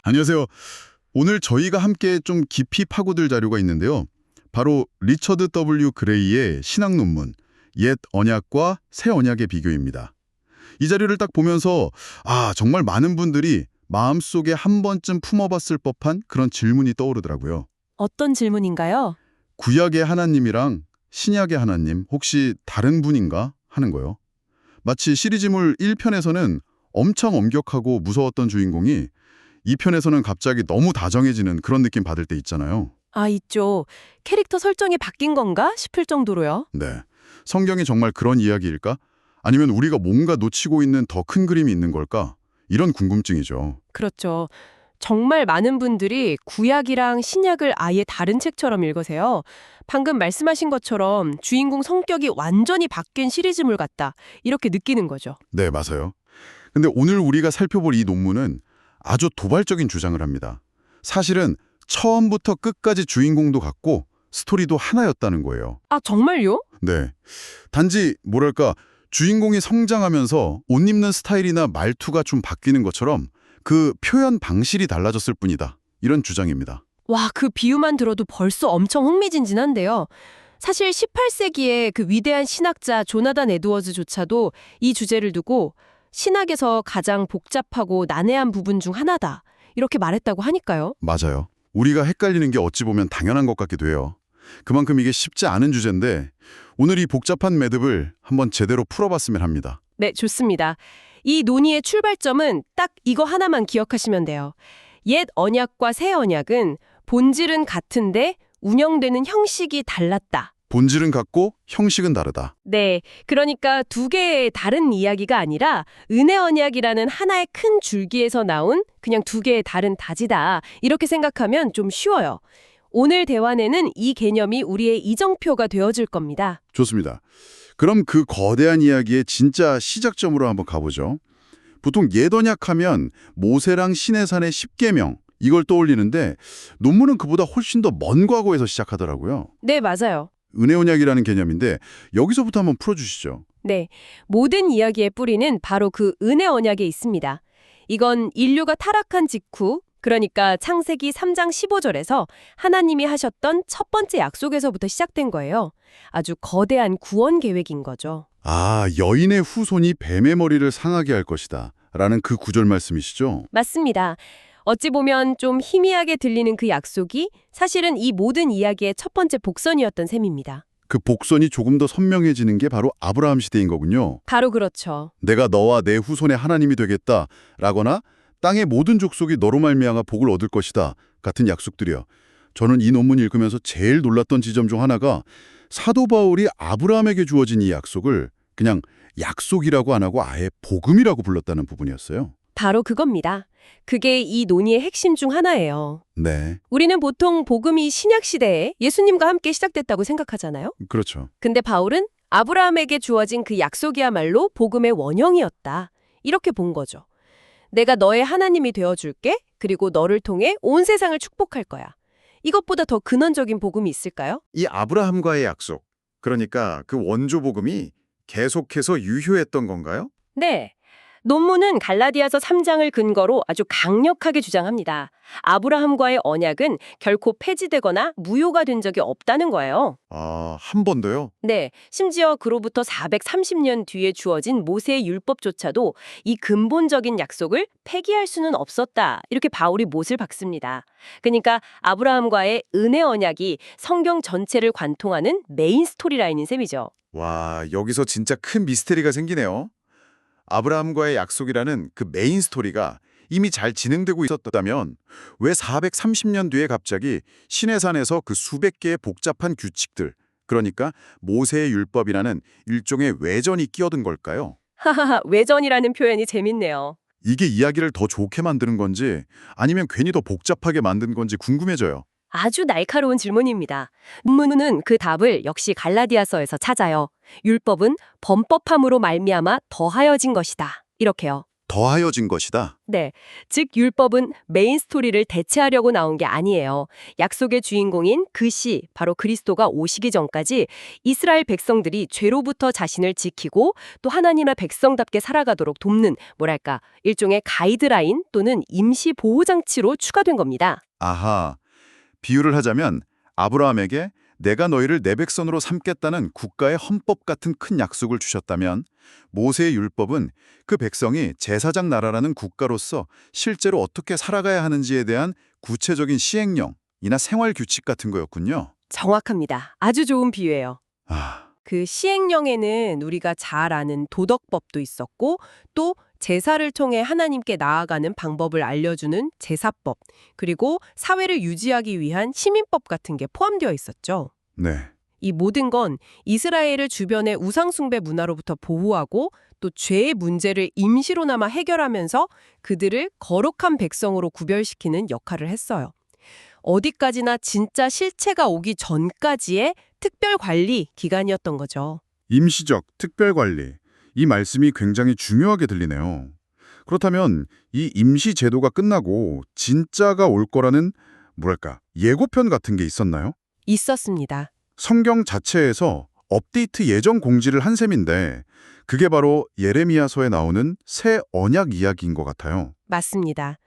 안녕하세요. 오늘 저희가 함께 좀 깊이 파고들 자료가 있는데요. 바로 리처드 W. 그레이의 신학 논문, 옛 언약과 새 언약의 비교입니다. 이 자료를 딱 보면서 정말 많은 분들이 마음속에 한 번쯤 품어봤을 법한 그런 질문이 떠오르더라고요. 어떤 질문인가요? 구약의 하나님이랑 신약의 하나님 혹시 다른 분인가 하는 거요. 마치 시리즈물 1편에서는 엄청 엄격하고 무서웠던 주인공이 2편에서는 갑자기 너무 다정해지는 그런 느낌 받을 때 있잖아요. 있죠. 캐릭터 설정이 바뀐 건가 싶을 정도로요. 네. 성경이 정말 그런 이야기일까? 아니면 우리가 뭔가 놓치고 있는 더 큰 그림이 있는 걸까? 이런 궁금증이죠. 그렇죠. 정말 많은 분들이 구약이랑 신약을 아예 다른 책처럼 읽으세요. 방금 말씀하신 것처럼 주인공 성격이 완전히 바뀐 시리즈물 같다. 이렇게 느끼는 거죠. 네, 맞아요. 근데 오늘 우리가 살펴볼 이 논문은 아주 도발적인 주장을 합니다. 사실은 처음부터 끝까지 주인공도 같고 스토리도 하나였다는 거예요. 정말요? 네. 단지 뭐랄까 주인공이 성장하면서 옷 입는 스타일이나 말투가 좀 바뀌는 것처럼 그 표현 방식이 달라졌을 뿐이다. 이런 주장입니다. 와, 그 비유만 들어도 벌써 엄청 흥미진진한데요. 사실 18세기의 그 위대한 신학자 조나단 에드워즈조차도 이 주제를 두고 신학에서 가장 복잡하고 난해한 부분 중 하나다. 이렇게 말했다고 하니까요. 맞아요. 우리가 헷갈리는 게 어찌 보면 당연한 것 같기도 해요. 그만큼 이게 쉽지 않은 주제인데 오늘 이 복잡한 매듭을 한번 제대로 풀어봤으면 합니다. 네, 좋습니다. 이 논의의 출발점은 딱 이거 하나만 기억하시면 돼요. 옛 언약과 새 언약은 본질은 같은데 운영되는 형식이 달랐다. 본질은 같고 형식은 다르다. 네, 그러니까 두 개의 다른 이야기가 아니라 은혜 언약이라는 하나의 큰 줄기에서 나온 그냥 두 개의 다른 다지다. 이렇게 생각하면 좀 쉬워요. 오늘 대화내는 이 개념이 우리의 이정표가 되어줄 겁니다. 좋습니다. 그럼 그 거대한 이야기의 진짜 시작점으로 한번 가보죠. 보통 옛 언약하면 모세랑 시내산의 10계명 이걸 떠올리는데 논문은 그보다 훨씬 더 먼 과거에서 시작하더라고요. 네, 맞아요. 은혜 언약이라는 개념인데 여기서부터 한번 풀어주시죠. 네, 모든 이야기의 뿌리는 바로 그 은혜 언약에 있습니다. 이건 인류가 타락한 직후, 그러니까 창세기 3장 15절에서 하나님이 하셨던 첫 번째 약속에서부터 시작된 거예요. 아주 거대한 구원 계획인 거죠. 여인의 후손이 뱀의 머리를 상하게 할 것이다. 라는 그 구절 말씀이시죠? 맞습니다. 어찌 보면 좀 희미하게 들리는 그 약속이 사실은 이 모든 이야기의 첫 번째 복선이었던 셈입니다. 그 복선이 조금 더 선명해지는 게 바로 아브라함 시대인 거군요. 바로 그렇죠. 내가 너와 내 후손의 하나님이 되겠다. 라거나 땅의 모든 족속이 너로 말미암아 복을 얻을 것이다. 같은 약속들이요. 저는 이 논문 읽으면서 제일 놀랐던 지점 중 하나가 사도 바울이 아브라함에게 주어진 이 약속을 그냥 약속이라고 안 하고 아예 복음이라고 불렀다는 부분이었어요. 바로 그겁니다. 그게 이 논의의 핵심 중 하나예요. 네, 우리는 보통 복음이 신약 시대에 예수님과 함께 시작됐다고 생각하잖아요. 그렇죠. 근데 바울은 아브라함에게 주어진 그 약속이야말로 복음의 원형이었다. 이렇게 본 거죠. 내가 너의 하나님이 되어줄게. 그리고 너를 통해 온 세상을 축복할 거야. 이것보다 더 근원적인 복음이 있을까요? 이 아브라함과의 약속, 그러니까 그 원조 복음이 계속해서 유효했던 건가요? 네. 논문은 갈라디아서 3장을 근거로 아주 강력하게 주장합니다. 아브라함과의 언약은 결코 폐지되거나 무효가 된 적이 없다는 거예요. 한 번도요? 네, 심지어 그로부터 430년 뒤에 주어진 모세의 율법조차도 이 근본적인 약속을 폐기할 수는 없었다. 이렇게 바울이 못을 박습니다. 그러니까 아브라함과의 은혜 언약이 성경 전체를 관통하는 메인 스토리라인인 셈이죠. 와, 여기서 진짜 큰 미스테리가 생기네요. 아브라함과의 약속이라는 그 메인 스토리가 이미 잘 진행되고 있었다면 왜 430년 뒤에 갑자기 시내산에서 그 수백 개의 복잡한 규칙들, 그러니까 모세의 율법이라는 일종의 외전이 끼어든 걸까요? 하하하, 외전이라는 표현이 재밌네요. 이게 이야기를 더 좋게 만드는 건지 아니면 괜히 더 복잡하게 만든 건지 궁금해져요. 아주 날카로운 질문입니다. 논문은 그 답을 역시 갈라디아서에서 찾아요. 율법은 범법함으로 말미암아 더하여진 것이다. 이렇게요. 더하여진 것이다. 네, 즉 율법은 메인 스토리를 대체하려고 나온 게 아니에요. 약속의 주인공인 그 시, 바로 그리스도가 오시기 전까지 이스라엘 백성들이 죄로부터 자신을 지키고 또 하나님의 백성답게 살아가도록 돕는 뭐랄까 일종의 가이드라인 또는 임시 보호장치로 추가된 겁니다. 아하, 비유를 하자면 아브라함에게 내가 너희를 내 백성으로 삼겠다는 국가의 헌법 같은 큰 약속을 주셨다면 모세의 율법은 그 백성이 제사장 나라라는 국가로서 실제로 어떻게 살아가야 하는지에 대한 구체적인 시행령이나 생활 규칙 같은 거였군요. 정확합니다. 아주 좋은 비유예요. 아, 그 시행령에는 우리가 잘 아는 도덕법도 있었고 또 제사를 통해 하나님께 나아가는 방법을 알려주는 제사법, 그리고 사회를 유지하기 위한 시민법 같은 게 포함되어 있었죠. 네. 이 모든 건 이스라엘을 주변의 우상숭배 문화로부터 보호하고 또 죄의 문제를 임시로나마 해결하면서 그들을 거룩한 백성으로 구별시키는 역할을 했어요. 어디까지나 진짜 실체가 오기 전까지의 특별 관리 기간이었던 거죠. 임시적 특별관리. 이 말씀이 굉장히 중요하게 들리네요. 그렇다면 이 임시 제도가 끝나고 진짜가 올 거라는 뭐랄까 예고편 같은 게 있었나요? 있었습니다. 성경 자체에서 업데이트 예정 공지를 한 셈인데 그게 바로 예레미야서에 나오는 새 언약 이야기인 것 같아요. 맞습니다.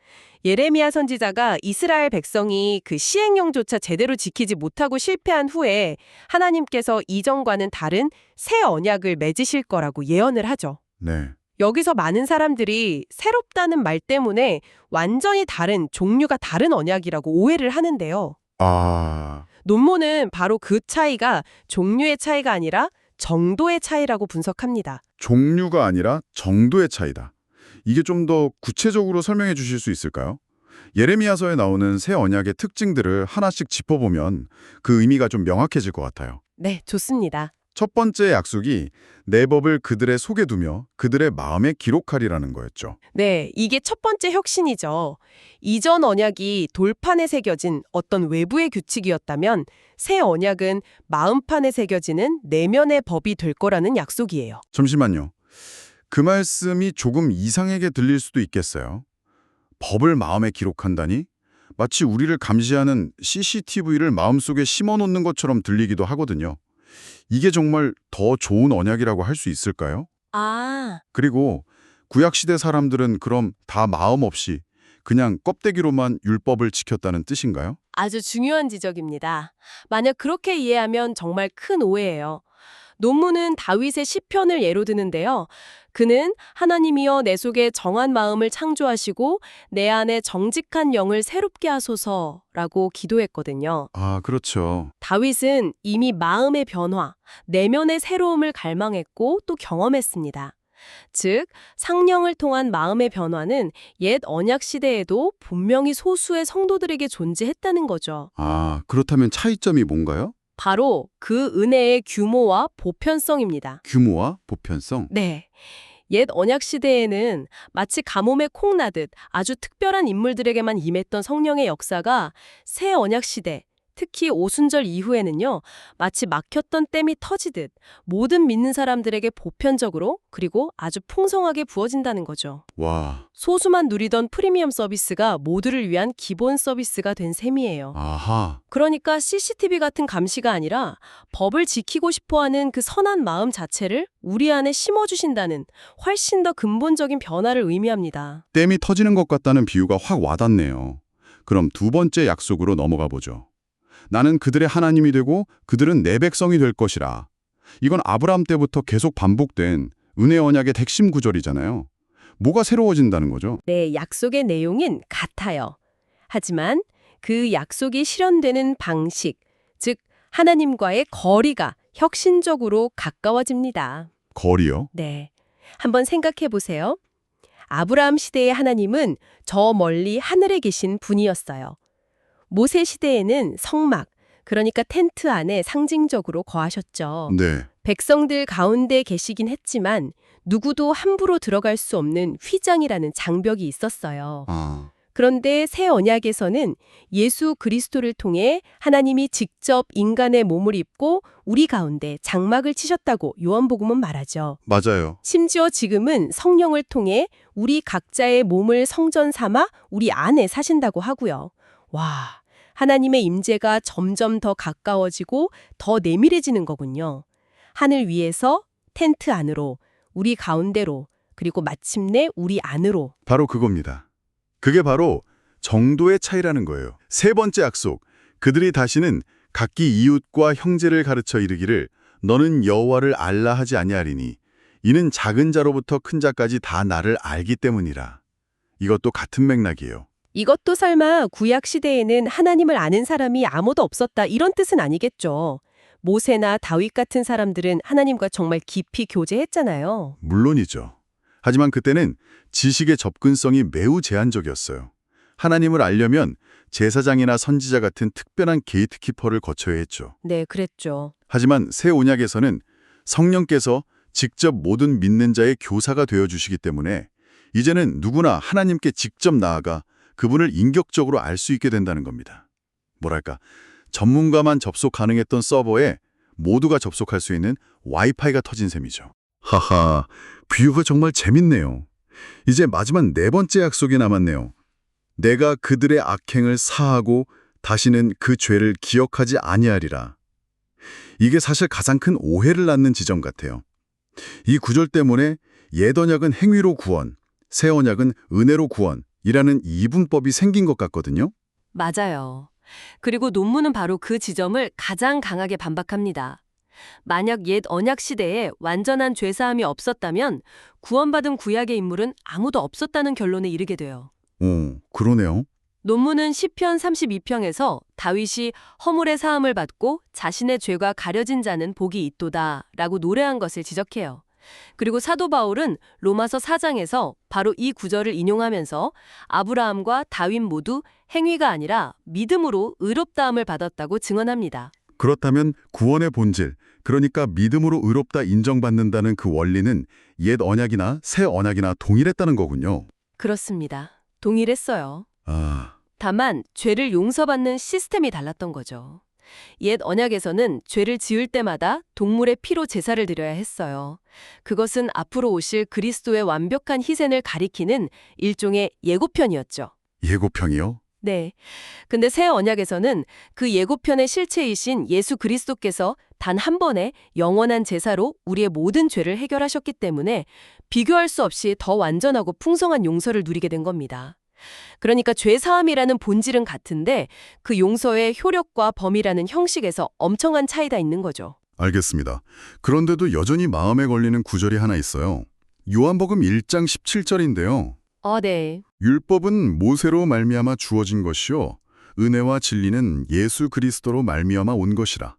예레미야 선지자가 이스라엘 백성이 그 시행령조차 제대로 지키지 못하고 실패한 후에 하나님께서 이전과는 다른 새 언약을 맺으실 거라고 예언을 하죠. 네. 여기서 많은 사람들이 새롭다는 말 때문에 완전히 다른 종류가 다른 언약이라고 오해를 하는데요. 아, 논문은 바로 그 차이가 종류의 차이가 아니라 정도의 차이라고 분석합니다. 종류가 아니라 정도의 차이다. 이게 좀 더 구체적으로 설명해 주실 수 있을까요? 예레미야서에 나오는 새 언약의 특징들을 하나씩 짚어보면 그 의미가 좀 명확해질 것 같아요. 네, 좋습니다. 첫 번째 약속이 내 법을 그들의 속에 두며 그들의 마음에 기록하리라는 거였죠. 네, 이게 첫 번째 혁신이죠. 이전 언약이 돌판에 새겨진 어떤 외부의 규칙이었다면 새 언약은 마음판에 새겨지는 내면의 법이 될 거라는 약속이에요. 잠시만요. 그 말씀이 조금 이상하게 들릴 수도 있겠어요. 법을 마음에 기록한다니? 마치 우리를 감시하는 CCTV를 마음속에 심어놓는 것처럼 들리기도 하거든요. 이게 정말 더 좋은 언약이라고 할 수 있을까요? 아, 그리고 구약시대 사람들은 그럼 다 마음 없이 그냥 껍데기로만 율법을 지켰다는 뜻인가요? 아주 중요한 지적입니다. 만약 그렇게 이해하면 정말 큰 오해예요. 논문은 다윗의 시편을 예로 드는데요. 그는 하나님이여 내 속에 정한 마음을 창조하시고 내 안에 정직한 영을 새롭게 하소서라고 기도했거든요. 아, 그렇죠. 다윗은 이미 마음의 변화, 내면의 새로움을 갈망했고 또 경험했습니다. 즉, 성령을 통한 마음의 변화는 옛 언약 시대에도 분명히 소수의 성도들에게 존재했다는 거죠. 아, 그렇다면 차이점이 뭔가요? 바로 그 은혜의 규모와 보편성입니다. 규모와 보편성? 네. 옛 언약 시대에는 마치 가뭄에 콩 나듯 아주 특별한 인물들에게만 임했던 성령의 역사가 새 언약 시대, 특히 오순절 이후에는요, 마치 막혔던 댐이 터지듯 모든 믿는 사람들에게 보편적으로 그리고 아주 풍성하게 부어진다는 거죠. 와, 소수만 누리던 프리미엄 서비스가 모두를 위한 기본 서비스가 된 셈이에요. 아하. 그러니까 CCTV 같은 감시가 아니라 법을 지키고 싶어하는 그 선한 마음 자체를 우리 안에 심어주신다는 훨씬 더 근본적인 변화를 의미합니다. 댐이 터지는 것 같다는 비유가 확 와닿네요. 그럼 두 번째 약속으로 넘어가 보죠. 나는 그들의 하나님이 되고 그들은 내 백성이 될 것이라. 이건 아브라함 때부터 계속 반복된 은혜 언약의 핵심 구절이잖아요. 뭐가 새로워진다는 거죠? 네, 약속의 내용은 같아요. 하지만 그 약속이 실현되는 방식, 즉 하나님과의 거리가 혁신적으로 가까워집니다. 거리요? 네, 한번 생각해 보세요. 아브라함 시대의 하나님은 저 멀리 하늘에 계신 분이었어요. 모세 시대에는 성막, 그러니까 텐트 안에 상징적으로 거하셨죠. 네. 백성들 가운데 계시긴 했지만 누구도 함부로 들어갈 수 없는 휘장이라는 장벽이 있었어요. 아, 그런데 새 언약에서는 예수 그리스도를 통해 하나님이 직접 인간의 몸을 입고 우리 가운데 장막을 치셨다고 요한복음은 말하죠. 맞아요. 심지어 지금은 성령을 통해 우리 각자의 몸을 성전 삼아 우리 안에 사신다고 하고요. 와, 하나님의 임재가 점점 더 가까워지고 더 내밀해지는 거군요. 하늘 위에서 텐트 안으로, 우리 가운데로, 그리고 마침내 우리 안으로. 바로 그겁니다. 그게 바로 정도의 차이라는 거예요. 세 번째 약속, 그들이 다시는 각기 이웃과 형제를 가르쳐 이르기를 너는 여호와를 알라 하지 아니하리니 이는 작은 자로부터 큰 자까지 다 나를 알기 때문이라. 이것도 같은 맥락이에요. 이것도 설마 구약 시대에는 하나님을 아는 사람이 아무도 없었다 이런 뜻은 아니겠죠. 모세나 다윗 같은 사람들은 하나님과 정말 깊이 교제했잖아요. 물론이죠. 하지만 그때는 지식의 접근성이 매우 제한적이었어요. 하나님을 알려면 제사장이나 선지자 같은 특별한 게이트키퍼를 거쳐야 했죠. 네, 그랬죠. 하지만 새 언약에서는 성령께서 직접 모든 믿는 자의 교사가 되어주시기 때문에 이제는 누구나 하나님께 직접 나아가 그분을 인격적으로 알 수 있게 된다는 겁니다. 뭐랄까, 전문가만 접속 가능했던 서버에 모두가 접속할 수 있는 와이파이가 터진 셈이죠. 하하, 비유가 정말 재밌네요. 이제 마지막 네 번째 약속이 남았네요. 내가 그들의 악행을 사하고 다시는 그 죄를 기억하지 아니하리라. 이게 사실 가장 큰 오해를 낳는 지점 같아요. 이 구절 때문에 옛 언약은 행위로 구원, 새 언약은 은혜로 구원이라는 이분법이 생긴 것 같거든요. 맞아요. 그리고 논문은 바로 그 지점을 가장 강하게 반박합니다. 만약 옛 언약 시대에 완전한 죄사함이 없었다면 구원받은 구약의 인물은 아무도 없었다는 결론에 이르게 돼요. 오, 그러네요. 논문은 시편 32편에서 다윗이 허물의 사함을 받고 자신의 죄가 가려진 자는 복이 있도다 라고 노래한 것을 지적해요. 그리고 사도 바울은 로마서 4장에서 바로 이 구절을 인용하면서 아브라함과 다윗 모두 행위가 아니라 믿음으로 의롭다함을 받았다고 증언합니다. 그렇다면 구원의 본질, 그러니까 믿음으로 의롭다 인정받는다는 그 원리는 옛 언약이나 새 언약이나 동일했다는 거군요. 그렇습니다. 동일했어요. 아, 다만 죄를 용서받는 시스템이 달랐던 거죠. 옛 언약에서는 죄를 지을 때마다 동물의 피로 제사를 드려야 했어요. 그것은 앞으로 오실 그리스도의 완벽한 희생을 가리키는 일종의 예고편이었죠. 예고편이요? 네. 근데 새 언약에서는 그 예고편의 실체이신 예수 그리스도께서 단 한 번의 영원한 제사로 우리의 모든 죄를 해결하셨기 때문에 비교할 수 없이 더 완전하고 풍성한 용서를 누리게 된 겁니다. 그러니까 죄사함이라는 본질은 같은데 그 용서의 효력과 범위라는 형식에서 엄청난 차이가 있는 거죠. 알겠습니다. 그런데도 여전히 마음에 걸리는 구절이 하나 있어요. 요한복음 1장 17절인데요. 네. 율법은 모세로 말미암아 주어진 것이요 은혜와 진리는 예수 그리스도로 말미암아 온 것이라.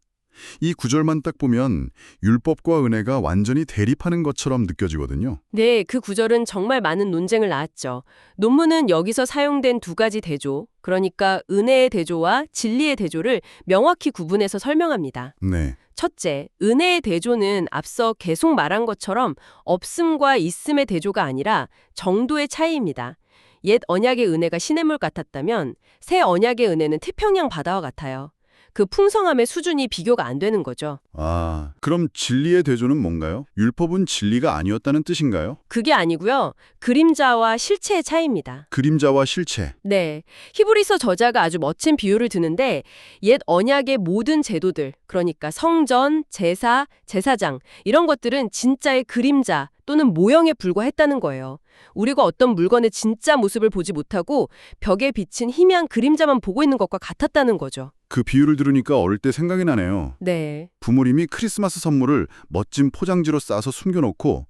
이 구절만 딱 보면 율법과 은혜가 완전히 대립하는 것처럼 느껴지거든요. 네, 그 구절은 정말 많은 논쟁을 낳았죠. 논문은 여기서 사용된 두 가지 대조, 그러니까 은혜의 대조와 진리의 대조를 명확히 구분해서 설명합니다. 네. 첫째, 은혜의 대조는 앞서 계속 말한 것처럼 없음과 있음의 대조가 아니라 정도의 차이입니다. 옛 언약의 은혜가 시냇물 같았다면 새 언약의 은혜는 태평양 바다와 같아요. 그 풍성함의 수준이 비교가 안 되는 거죠. 아, 그럼 진리의 대조는 뭔가요? 율법은 진리가 아니었다는 뜻인가요? 그게 아니고요. 그림자와 실체의 차이입니다. 그림자와 실체. 네. 히브리서 저자가 아주 멋진 비유를 드는데 옛 언약의 모든 제도들, 그러니까 성전, 제사, 제사장 이런 것들은 진짜의 그림자 또는 모형에 불과했다는 거예요. 우리가 어떤 물건의 진짜 모습을 보지 못하고 벽에 비친 희미한 그림자만 보고 있는 것과 같았다는 거죠. 그 비유를 들으니까 어릴 때 생각이 나네요. 네. 부모님이 크리스마스 선물을 멋진 포장지로 싸서 숨겨놓고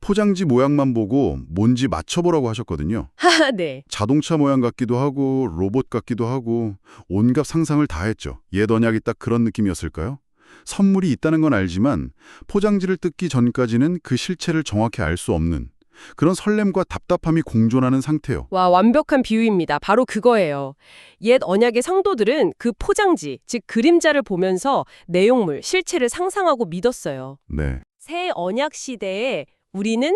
포장지 모양만 보고 뭔지 맞춰보라고 하셨거든요. 하하, 네. 자동차 모양 같기도 하고 로봇 같기도 하고 온갖 상상을 다 했죠. 옛 언약이 딱 그런 느낌이었을까요? 선물이 있다는 건 알지만 포장지를 뜯기 전까지는 그 실체를 정확히 알 수 없는 그런 설렘과 답답함이 공존하는 상태요. 와, 완벽한 비유입니다. 바로 그거예요. 옛 언약의 성도들은 그 포장지, 즉 그림자를 보면서 내용물, 실체를 상상하고 믿었어요. 네. 새 언약 시대에 우리는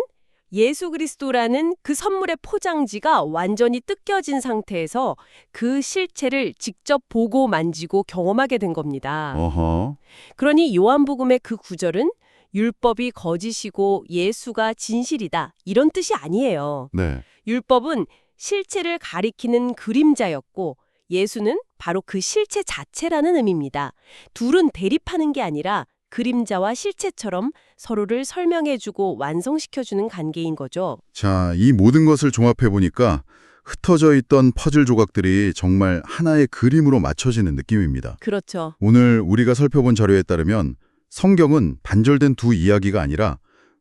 예수 그리스도라는 그 선물의 포장지가 완전히 뜯겨진 상태에서 그 실체를 직접 보고 만지고 경험하게 된 겁니다. 어허. 그러니 요한복음의 그 구절은 율법이 거짓이고 예수가 진실이다 이런 뜻이 아니에요. 네. 율법은 실체를 가리키는 그림자였고 예수는 바로 그 실체 자체라는 의미입니다. 둘은 대립하는 게 아니라 그림자와 실체처럼 서로를 설명해주고 완성시켜주는 관계인 거죠. 자, 이 모든 것을 종합해 보니까 흩어져 있던 퍼즐 조각들이 정말 하나의 그림으로 맞춰지는 느낌입니다. 그렇죠. 오늘 우리가 살펴본 자료에 따르면 성경은 반절된 두 이야기가 아니라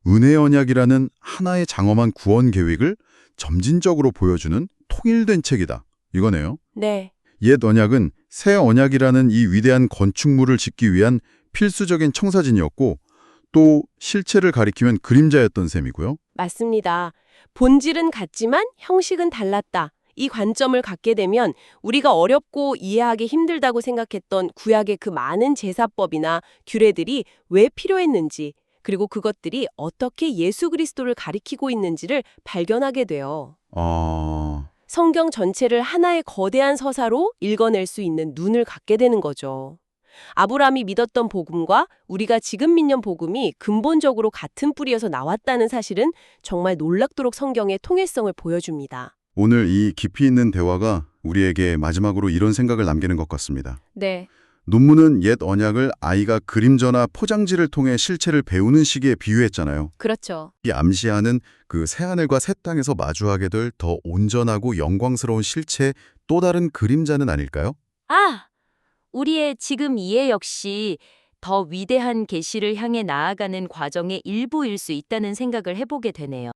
은혜 언약이라는 하나의 장엄한 구원 계획을 점진적으로 보여주는 통일된 책이다. 이거네요. 네. 옛 언약은 새 언약이라는 이 위대한 건축물을 짓기 위한 필수적인 청사진이었고 또 실체를 가리키면 그림자였던 셈이고요. 맞습니다. 본질은 같지만 형식은 달랐다. 이 관점을 갖게 되면 우리가 어렵고 이해하기 힘들다고 생각했던 구약의 그 많은 제사법이나 규례들이 왜 필요했는지, 그리고 그것들이 어떻게 예수 그리스도를 가리키고 있는지를 발견하게 돼요. 성경 전체를 하나의 거대한 서사로 읽어낼 수 있는 눈을 갖게 되는 거죠. 아브라함이 믿었던 복음과 우리가 지금 믿는 복음이 근본적으로 같은 뿌리여서 나왔다는 사실은 정말 놀랍도록 성경의 통일성을 보여줍니다. 오늘 이 깊이 있는 대화가 우리에게 마지막으로 이런 생각을 남기는 것 같습니다. 네. 논문은 옛 언약을 아이가 그림자나 포장지를 통해 실체를 배우는 시기에 비유했잖아요. 그렇죠. 이 암시하는 그 새하늘과 새 땅에서 마주하게 될 더 온전하고 영광스러운 실체 또 다른 그림자는 아닐까요? 우리의 지금 이해 역시 더 위대한 계시를 향해 나아가는 과정의 일부일 수 있다는 생각을 해보게 되네요.